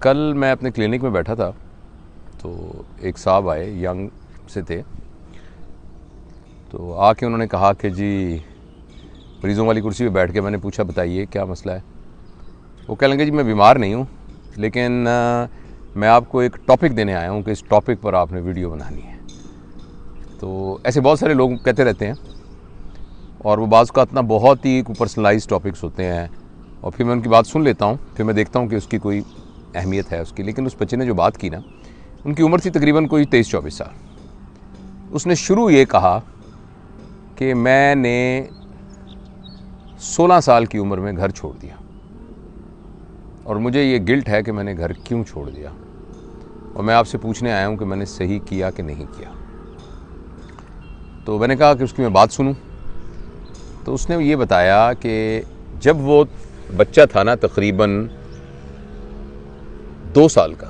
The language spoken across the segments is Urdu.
کل میں اپنے کلینک میں بیٹھا تھا تو ایک صاحب آئے، ینگ سے تھے، تو آ کے انہوں نے کہا کہ جی مریضوں والی کرسی پہ بیٹھ کے میں نے پوچھا بتائیے کیا مسئلہ ہے. وہ کہہ لیں گے جی میں بیمار نہیں ہوں، لیکن میں آپ کو ایک ٹاپک دینے آیا ہوں کہ اس ٹاپک پر آپ نے ویڈیو بنانی ہے. تو ایسے بہت سارے لوگ کہتے رہتے ہیں، اور وہ بعض کا اتنا بہت ہی پرسنلائز ٹاپکس ہوتے ہیں، اور پھر میں ان کی بات سن لیتا ہوں، پھر میں دیکھتا ہوں کہ اس کی کوئی اہمیت ہے اس کی. لیکن اس بچے نے جو بات کی نا، ان کی عمر تھی تقریباً کوئی 23-24 سال. اس نے شروع یہ کہا کہ میں نے 16 سال کی عمر میں گھر چھوڑ دیا، اور مجھے یہ گلٹ ہے کہ میں نے گھر کیوں چھوڑ دیا، اور میں آپ سے پوچھنے آیا ہوں کہ میں نے صحیح کیا کہ نہیں کیا. تو میں نے کہا کہ اس کی میں بات سنوں. تو اس نے یہ بتایا کہ جب وہ بچہ تھا نا تقریباً 2 سال کا،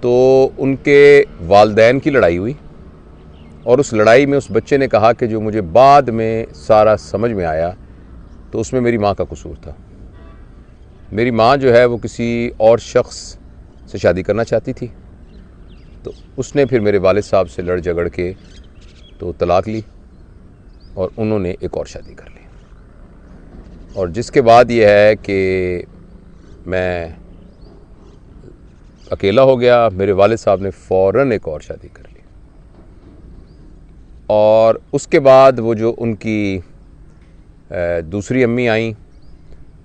تو ان کے والدین کی لڑائی ہوئی، اور اس لڑائی میں اس بچے نے کہا کہ جو مجھے بعد میں سارا سمجھ میں آیا تو اس میں میری ماں کا قصور تھا. میری ماں جو ہے وہ کسی اور شخص سے شادی کرنا چاہتی تھی، تو اس نے پھر میرے والد صاحب سے لڑ جھگڑ کے تو طلاق لی، اور انہوں نے ایک اور شادی کر لی. اور جس کے بعد یہ ہے کہ میں اکیلا ہو گیا. میرے والد صاحب نے فوراً ایک اور شادی کر لی، اور اس کے بعد وہ جو ان کی دوسری امی آئیں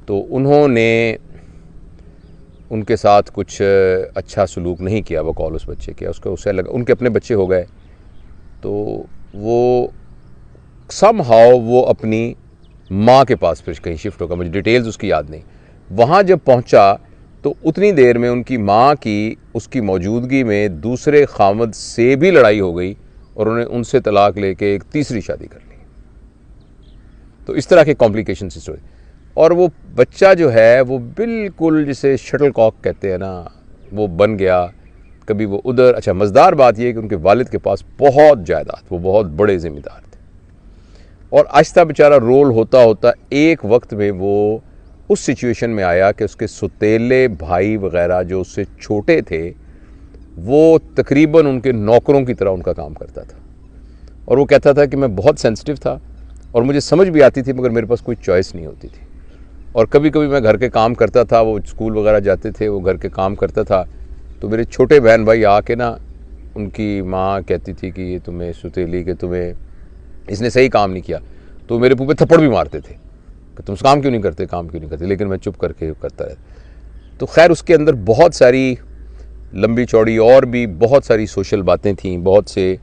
تو انہوں نے ان کے ساتھ کچھ اچھا سلوک نہیں کیا بقول اس بچے کے. اس کو اسے لگا ان کے اپنے بچے ہو گئے، تو وہ سم ہاؤ وہ اپنی ماں کے پاس پھر کہیں شفٹ ہوگا. مجھے ڈیٹیلز اس کی یاد نہیں. وہاں جب پہنچا تو اتنی دیر میں ان کی ماں کی اس کی موجودگی میں دوسرے خامد سے بھی لڑائی ہو گئی، اور انہوں نے ان سے طلاق لے کے ایک تیسری شادی کر لی. تو اس طرح کے کمپلیکیشنز اس ہوئے، اور وہ بچہ جو ہے وہ بالکل جسے شٹل کاک کہتے ہیں نا، وہ بن گیا. کبھی وہ ادھر. اچھا مزدار بات یہ ہے کہ ان کے والد کے پاس بہت جائیداد، وہ بہت بڑے ذمہ دار تھے، اور آہستہ بیچارہ رول ہوتا ہوتا ایک وقت میں وہ اس سچویشن میں آیا کہ اس کے ستیلے بھائی وغیرہ جو اس سے چھوٹے تھے وہ تقریباً ان کے نوکروں کی طرح ان کا کام کرتا تھا. اور وہ کہتا تھا کہ میں بہت سینسٹیو تھا، اور مجھے سمجھ بھی آتی تھی، مگر میرے پاس کوئی چوائس نہیں ہوتی تھی. اور کبھی کبھی میں گھر کے کام کرتا تھا، وہ اسکول وغیرہ جاتے تھے، وہ گھر کے کام کرتا تھا، تو میرے چھوٹے بہن بھائی آ کے نا ان کی ماں کہتی تھی کہ یہ تمہیں ستیلی، کہ تمہیں اس نے صحیح کام نہیں کیا، تو میرے پہ تھپڑ بھی مارتے تھے کہ تم کام کیوں نہیں کرتے، کام کیوں نہیں کرتے. لیکن میں چپ کر کے کرتا رہتا. تو خیر اس کے اندر بہت ساری لمبی چوڑی اور بھی بہت ساری سوشل باتیں تھیں، بہت سے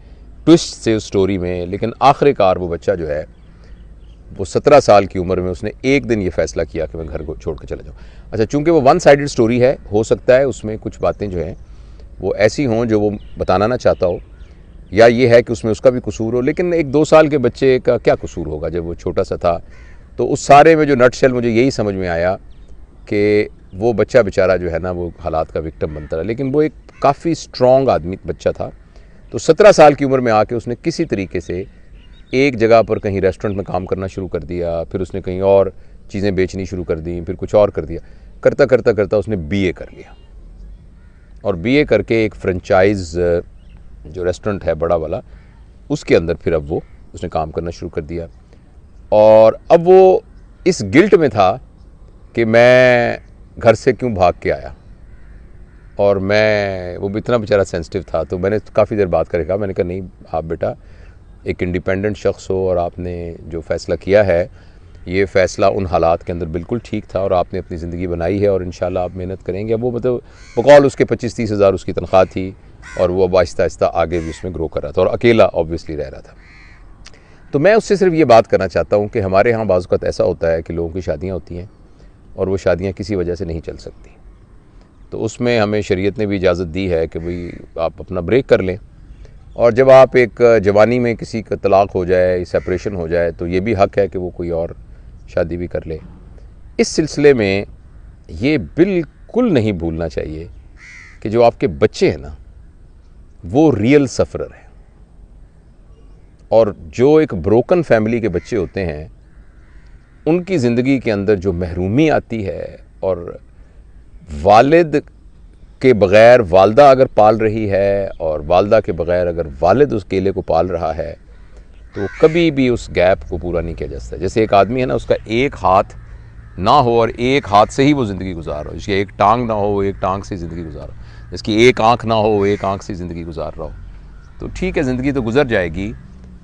ٹوسٹ تھے اس سٹوری میں. لیکن آخر کار وہ بچہ جو ہے وہ 17 سال کی عمر میں اس نے ایک دن یہ فیصلہ کیا کہ میں گھر کو چھوڑ کے چلا جاؤں. اچھا چونکہ وہ ون سائیڈڈ سٹوری ہے، ہو سکتا ہے اس میں کچھ باتیں جو ہیں وہ ایسی ہوں جو وہ بتانا نہ چاہتا ہو، یا یہ ہے کہ اس میں اس کا بھی قصور ہو. لیکن ایک 2 سال کے بچے کا کیا قصور ہوگا جب وہ چھوٹا سا تھا. تو اس سارے میں جو نٹ شیل مجھے یہی سمجھ میں آیا کہ وہ بچہ بیچارہ جو ہے نا وہ حالات کا وکٹم بنتا رہا. لیکن وہ ایک کافی سٹرونگ آدمی بچہ تھا. تو 17 سال کی عمر میں آ کے اس نے کسی طریقے سے ایک جگہ پر کہیں ریسٹورنٹ میں کام کرنا شروع کر دیا، پھر اس نے کہیں اور چیزیں بیچنی شروع کر دیں، پھر کچھ اور کر دیا. کرتا کرتا کرتا اس نے بی اے کر لیا، اور بی اے کر کے ایک فرنچائز جو ریسٹورنٹ ہے بڑا والا، اس کے اندر پھر اب وہ اس نے کام کرنا شروع کر دیا. اور اب وہ اس گلٹ میں تھا کہ میں گھر سے کیوں بھاگ کے آیا. اور وہ بھی اتنا بیچارہ سینسٹیو تھا. تو میں نے کافی دیر بات کر کے کہا، میں نے کہا نہیں آپ بیٹا ایک انڈیپینڈنٹ شخص ہو، اور آپ نے جو فیصلہ کیا ہے یہ فیصلہ ان حالات کے اندر بالکل ٹھیک تھا، اور آپ نے اپنی زندگی بنائی ہے، اور انشاءاللہ آپ محنت کریں گے. اب وہ بقول اس کے 25-30 ہزار اس کی تنخواہ تھی، اور وہ اب آہستہ آہستہ آگے بھی اس میں گرو کر رہا تھا، اور اکیلا آبویسلی رہ رہا تھا. تو میں اس سے صرف یہ بات کرنا چاہتا ہوں کہ ہمارے ہاں بعض اوقات ایسا ہوتا ہے کہ لوگوں کی شادیاں ہوتی ہیں، اور وہ شادیاں کسی وجہ سے نہیں چل سکتی. تو اس میں ہمیں شریعت نے بھی اجازت دی ہے کہ بھئی آپ اپنا بریک کر لیں. اور جب آپ ایک جوانی میں کسی کا طلاق ہو جائے، سیپریشن ہو جائے، تو یہ بھی حق ہے کہ وہ کوئی اور شادی بھی کر لے. اس سلسلے میں یہ بالکل نہیں بھولنا چاہیے کہ جو آپ کے بچے ہیں نا وہ ریئل سفرر ہیں. اور جو ایک بروکن فیملی کے بچے ہوتے ہیں ان کی زندگی کے اندر جو محرومی آتی ہے، اور والد کے بغیر والدہ اگر پال رہی ہے اور والدہ کے بغیر اگر والد اس کیلے کو پال رہا ہے تو کبھی بھی اس گیپ کو پورا نہیں کیا جا سکتا. جیسے ایک آدمی ہے نا، اس کا ایک ہاتھ نہ ہو اور ایک ہاتھ سے ہی وہ زندگی گزار رہا ہو، جس کی ایک ٹانگ نہ ہو وہ ایک ٹانگ سے زندگی گزار رہا ہو، جس کی ایک آنکھ نہ ہو وہ ایک آنکھ سے زندگی گزار رہا ہو، تو ٹھیک ہے زندگی تو گزر جائے گی،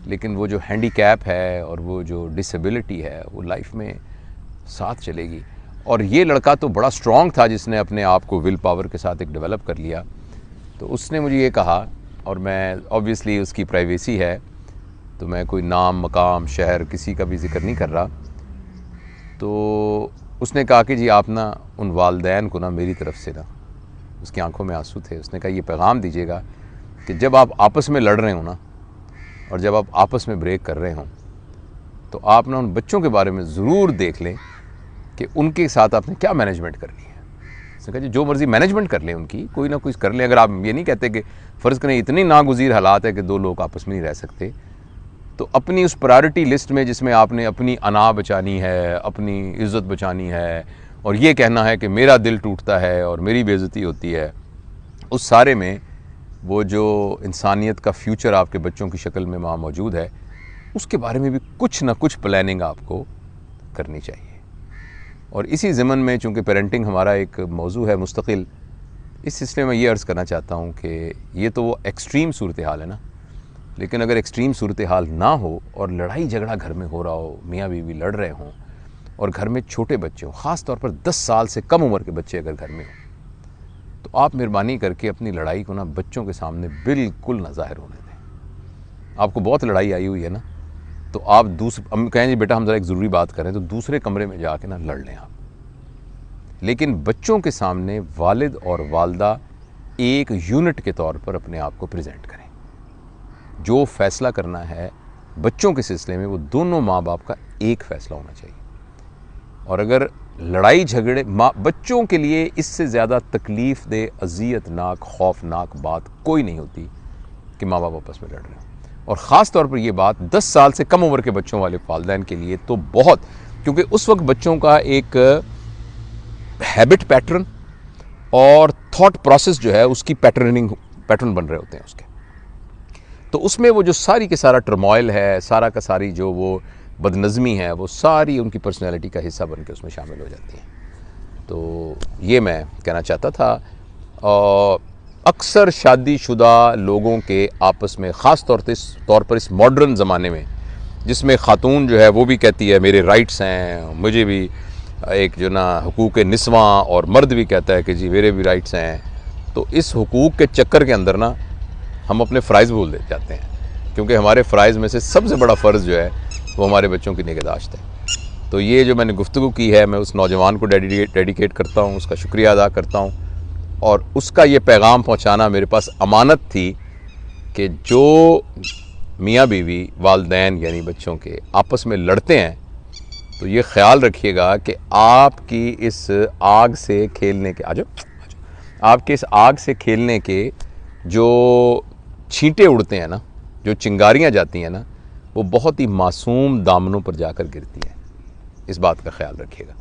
لیکن وہ جو ہینڈی کیپ ہے اور وہ جو ڈسیبلٹی ہے وہ لائف میں ساتھ چلے گی. اور یہ لڑکا تو بڑا اسٹرانگ تھا جس نے اپنے آپ کو ول پاور کے ساتھ ایک ڈیولپ کر لیا. تو اس نے مجھے یہ کہا، اور میں آبویسلی اس کی پرائیویسی ہے تو میں کوئی نام مقام شہر کسی کا بھی ذکر نہیں کر رہا، تو اس نے کہا کہ جی آپ نا ان والدین کو نا میری طرف سے نا، اس کی آنکھوں میں آنسو تھے، اس نے کہا یہ پیغام دیجیے گا کہ جب آپ آپس میں لڑ رہے ہوں نا اور جب آپ آپس میں بریک کر رہے ہوں تو آپ نا ان بچوں کے بارے میں ضرور دیکھ لیں کہ ان کے ساتھ آپ نے کیا مینجمنٹ کرنی ہے. اس نے کہا جی جو مرضی مینجمنٹ کر لیں ان کی، کوئی نہ کوئی کر لیں. اگر آپ یہ نہیں کہتے کہ فرض کریں اتنی ناگزیر حالات ہے کہ دو لوگ آپس میں نہیں رہ سکتے، تو اپنی اس پرائرٹی لسٹ میں جس میں آپ نے اپنی انا بچانی ہے، اپنی عزت بچانی ہے اور یہ کہنا ہے کہ میرا دل ٹوٹتا ہے اور میری بے عزتی ہوتی ہے، اس سارے میں وہ جو انسانیت کا فیوچر آپ کے بچوں کی شکل میں وہاں موجود ہے، اس کے بارے میں بھی کچھ نہ کچھ پلاننگ آپ کو کرنی چاہیے. اور اسی ضمن میں چونکہ پیرنٹنگ ہمارا ایک موضوع ہے مستقل، اس سلسلے میں یہ عرض کرنا چاہتا ہوں کہ یہ تو وہ ایکسٹریم صورتحال ہے نا، لیکن اگر ایکسٹریم صورتحال نہ ہو اور لڑائی جھگڑا گھر میں ہو رہا ہو، میاں بیوی لڑ رہے ہوں اور گھر میں چھوٹے بچے ہوں، خاص طور پر 10 سال سے کم عمر کے بچے اگر گھر میں ہوں، تو آپ مہربانی کر کے اپنی لڑائی کو نا بچوں کے سامنے بالکل نہ ظاہر ہونے دیں. آپ کو بہت لڑائی آئی ہوئی ہے نا، تو آپ کہیں جی بیٹا ہم ذرا ایک ضروری بات کریں تو دوسرے کمرے میں جا کے نا لڑ لیں آپ، لیکن بچوں کے سامنے والد اور والدہ ایک یونٹ کے طور پر اپنے آپ کو پریزنٹ کریں. جو فیصلہ کرنا ہے بچوں کے سلسلے میں وہ دونوں ماں باپ کا ایک فیصلہ ہونا چاہیے. اور اگر لڑائی جھگڑے بچوں کے لیے اس سے زیادہ تکلیف دہ، اذیت ناک، خوفناک بات کوئی نہیں ہوتی کہ ماں باپ آپس میں لڑ رہے ہیں. اور خاص طور پر یہ بات 10 سال سے کم عمر کے بچوں والے والدین کے لیے تو بہت، کیونکہ اس وقت بچوں کا ایک ہیبٹ پیٹرن اور تھاٹ پروسیس جو ہے اس کی پیٹرن بن رہے ہوتے ہیں اس کے، تو اس میں وہ جو ساری کے سارا ٹرموائل ہے، سارا کا ساری جو وہ بدنظمی ہے، وہ ساری ان کی پرسنالٹی کا حصہ بن کے اس میں شامل ہو جاتی ہیں. تو یہ میں کہنا چاہتا تھا. اور اکثر شادی شدہ لوگوں کے آپس میں خاص طور پر اس ماڈرن زمانے میں، جس میں خاتون جو ہے وہ بھی کہتی ہے میرے رائٹس ہیں، مجھے بھی ایک جو نا حقوق نسواں، اور مرد بھی کہتا ہے کہ جی میرے بھی رائٹس ہیں، تو اس حقوق کے چکر کے اندر نا ہم اپنے فرائض بھول جاتے ہیں، کیونکہ ہمارے فرائض میں سے سب سے بڑا فرض جو ہے وہ ہمارے بچوں کی نگہداشت ہے. تو یہ جو میں نے گفتگو کی ہے میں اس نوجوان کو ڈیڈیکیٹ کرتا ہوں، اس کا شکریہ ادا کرتا ہوں، اور اس کا یہ پیغام پہنچانا میرے پاس امانت تھی کہ جو میاں بیوی والدین یعنی بچوں کے آپس میں لڑتے ہیں تو یہ خیال رکھیے گا کہ آپ کی اس آگ سے کھیلنے کے آپ کے اس آگ سے کھیلنے کے جو چھینٹے اڑتے ہیں نا، جو چنگاریاں جاتی ہیں نا، وہ بہت ہی معصوم دامنوں پر جا کر گرتی ہیں. اس بات کا خیال رکھیے گا.